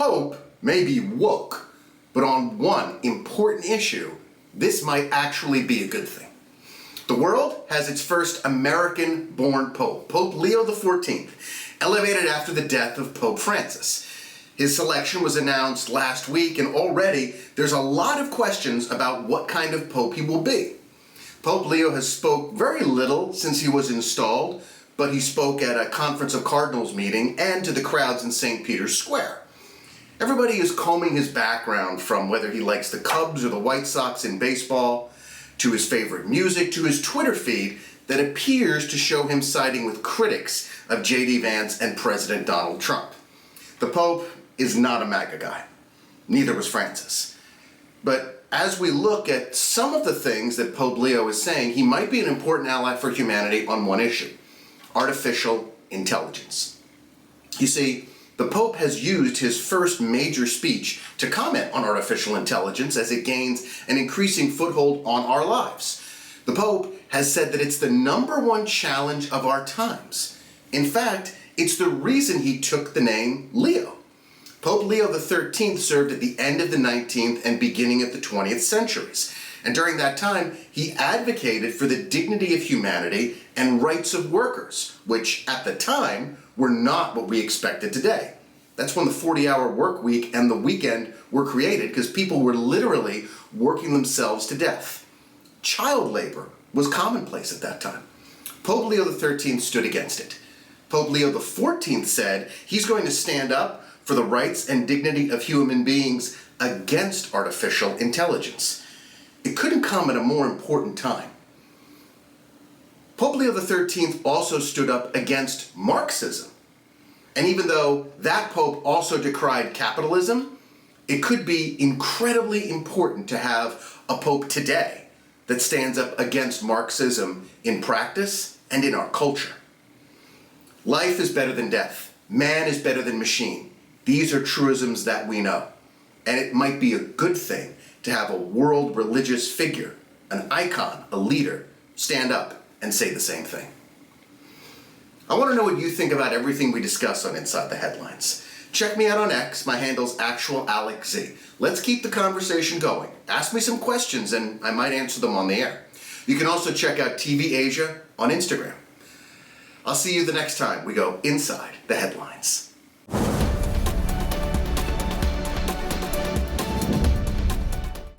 Pope may be woke, but on one important issue, this might actually be a good thing. The world has its first American-born Pope, Pope Leo XIV, elevated after the death of Pope Francis. His selection was announced last week, and already there's a lot of questions about what kind of Pope he will be. Pope Leo has spoke very little since he was installed, but he spoke at a Conference of Cardinals meeting and to the crowds in St. Peter's Square. Everybody is combing his background, from whether he likes the Cubs or the White Sox in baseball, to his favorite music, to his Twitter feed that appears to show him siding with critics of J.D. Vance and President Donald Trump. The Pope is not a MAGA guy. Neither was Francis. But as we look at some of the things that Pope Leo is saying, he might be an important ally for humanity on one issue: artificial intelligence. You see, the Pope has used his first major speech to comment on artificial intelligence as it gains an increasing foothold on our lives. The Pope has said that it's the #1 challenge of our times. In fact, it's the reason he took the name Leo. Pope Leo XIII served at the end of the 19th and beginning of the 20th centuries. And during that time, he advocated for the dignity of humanity and rights of workers, which at the time were not what we expected today. That's when the 40-hour work week and the weekend were created, because people were literally working themselves to death. Child labor was commonplace at that time. Pope Leo XIII stood against it. Pope Leo XIV said he's going to stand up for the rights and dignity of human beings against artificial intelligence. It couldn't come at a more important time. Pope Leo XIII also stood up against Marxism. And even though that Pope also decried capitalism, it could be incredibly important to have a Pope today that stands up against Marxism in practice and in our culture. Life is better than death. Man is better than machine. These are truisms that we know. And it might be a good thing to have a world religious figure, an icon, a leader, stand up and say the same thing. I want to know what you think about everything we discuss on Inside the Headlines. Check me out on X. My handle's @ActualAlexZ. Let's keep the conversation going. Ask me some questions and I might answer them on the air. You can also check out TV Asia on Instagram. I'll see you the next time we go Inside the Headlines.